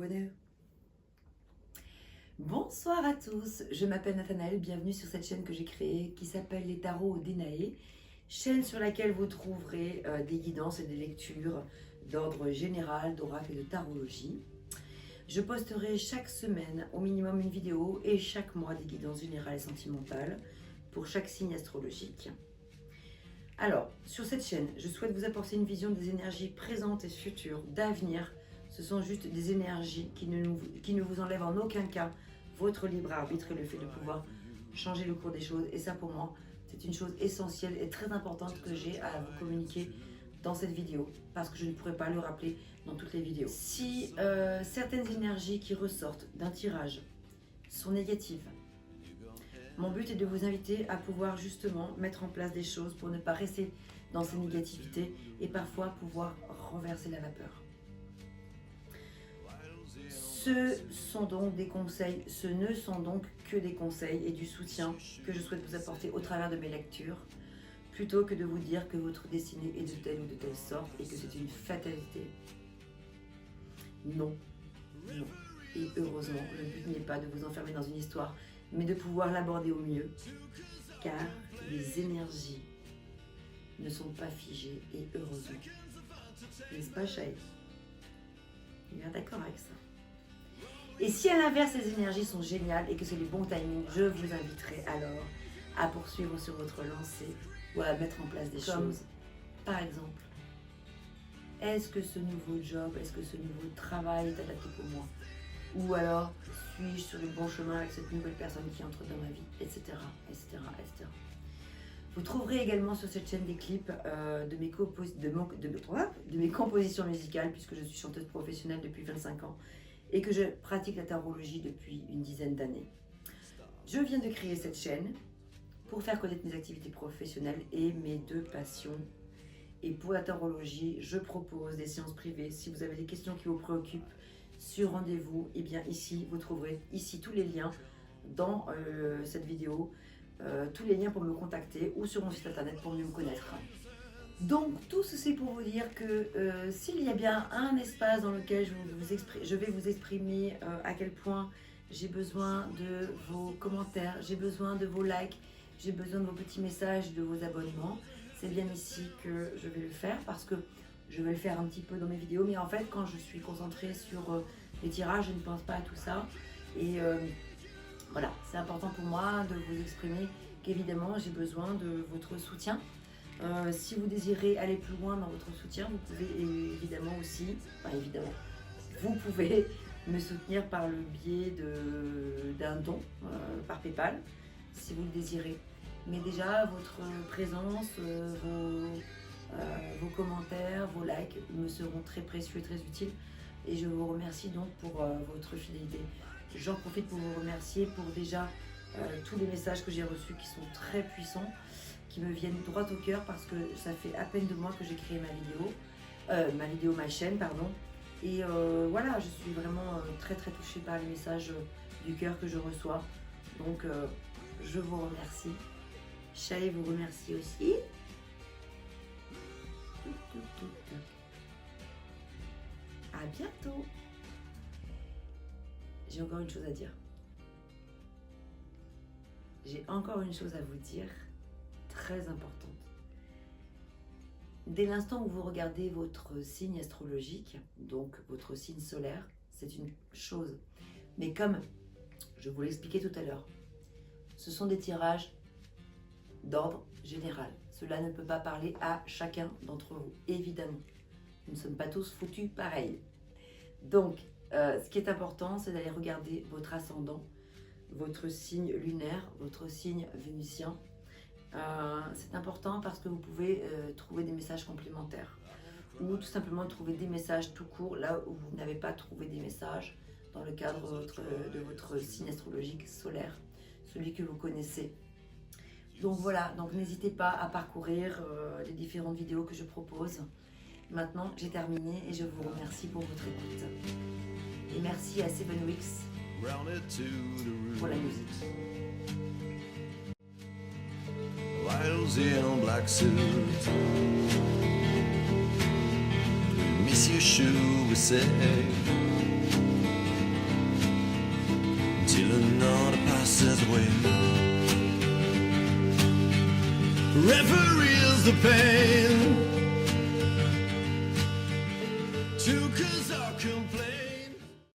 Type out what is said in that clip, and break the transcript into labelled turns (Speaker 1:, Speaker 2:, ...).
Speaker 1: bonheur. Bonsoir à tous, je m'appelle Nathanaël, bienvenue sur cette chaîne que j'ai créée qui s'appelle Les Tarots d'Enaé, chaîne sur laquelle vous trouverez des guidances et des lectures d'ordre général, d'oracle et de tarologie. Je posterai chaque semaine au minimum une vidéo et chaque mois des guidances générales et sentimentales pour chaque signe astrologique. Alors, sur cette chaîne, je souhaite vous apporter une vision des énergies présentes et futures, d'avenir. Ce sont juste des énergies qui ne vous enlèvent en aucun cas votre libre arbitre et le fait de pouvoir changer le cours des choses. Et ça, pour moi, c'est une chose essentielle et très importante que j'ai à vous communiquer dans cette vidéo, parce que je ne pourrais pas le rappeler dans toutes les vidéos. Si certaines énergies qui ressortent d'un tirage sont négatives, mon but est de vous inviter à pouvoir justement mettre en place des choses pour ne pas rester dans ces négativités et parfois pouvoir renverser la vapeur. Ce sont donc des conseils, ce ne sont donc que des conseils et du soutien que je souhaite vous apporter au travers de mes lectures, plutôt que de vous dire que votre destinée est de telle ou de telle sorte et que c'est une fatalité. Non, non. Et heureusement, le but n'est pas de vous enfermer dans une histoire, mais de pouvoir l'aborder au mieux, car les énergies ne sont pas figées, et heureusement. N'est-ce pas, Chaï? Il est d'accord avec ça. Et si à l'inverse, ces énergies sont géniales et que c'est les bons timings, je vous inviterai alors à poursuivre sur votre lancée ou à mettre en place des choses. Par exemple, est-ce que ce nouveau job, est-ce que ce nouveau travail est adapté pour moi? Ou alors, suis-je sur le bon chemin avec cette nouvelle personne qui entre dans ma vie, etc., etc., etc. Vous trouverez également sur cette chaîne des clips de mes compositions musicales, puisque je suis chanteuse professionnelle depuis 25 ans et que je pratique la tarologie depuis une dizaine d'années. Je viens de créer cette chaîne pour faire connaître mes activités professionnelles et mes deux passions. Et pour la tarologie, je propose des séances privées. Si vous avez des questions qui vous préoccupent sur rendez-vous, et bien ici, vous trouverez ici tous les liens dans cette vidéo, tous les liens pour me contacter ou sur mon site internet pour mieux me connaître. Donc tout ceci pour vous dire que s'il y a bien un espace dans lequel je vais vous exprimer à quel point j'ai besoin de vos commentaires, j'ai besoin de vos likes, j'ai besoin de vos petits messages, de vos abonnements, c'est bien ici que je vais le faire, parce que je vais le faire un petit peu dans mes vidéos, mais en fait quand je suis concentrée sur les tirages, je ne pense pas à tout ça. Et voilà, c'est important pour moi de vous exprimer qu'évidemment j'ai besoin de votre soutien. Si vous désirez aller plus loin dans votre soutien, vous pouvez évidemment aussi, vous pouvez me soutenir par le biais d'un don par PayPal, si vous le désirez. Mais déjà, votre présence, vos commentaires, vos likes me seront très précieux et très utiles. Et je vous remercie donc pour votre fidélité. J'en profite pour vous remercier pour déjà tous les messages que j'ai reçus qui sont très puissants, qui me viennent droit au cœur, parce que ça fait à peine 2 mois que j'ai créé ma chaîne, pardon. Et voilà, je suis vraiment très très touchée par les messages du cœur que je reçois. Donc je vous remercie. Chaï vous remercie aussi. À bientôt. J'ai encore une chose à dire. J'ai encore une chose à vous dire, très importante. Dès l'instant où vous regardez votre signe astrologique, donc votre signe solaire, c'est une chose. Mais comme je vous l'ai expliqué tout à l'heure, ce sont des tirages d'ordre général. Cela ne peut pas parler à chacun d'entre vous, évidemment. Nous ne sommes pas tous foutus pareil. Donc, ce qui est important, c'est d'aller regarder votre ascendant, votre signe lunaire, votre signe vénusien. C'est important parce que vous pouvez trouver des messages complémentaires, ou tout simplement trouver des messages tout court là où vous n'avez pas trouvé des messages dans le cadre de votre signe astrologique solaire, celui que vous connaissez. Donc voilà, donc n'hésitez pas à parcourir les différentes vidéos que je propose. Maintenant, j'ai terminé et je vous remercie pour votre écoute. Et merci à 7 Weeks pour la musique.
Speaker 2: In black suit, miss your shoe, we say. till another passes away. Referees the pain.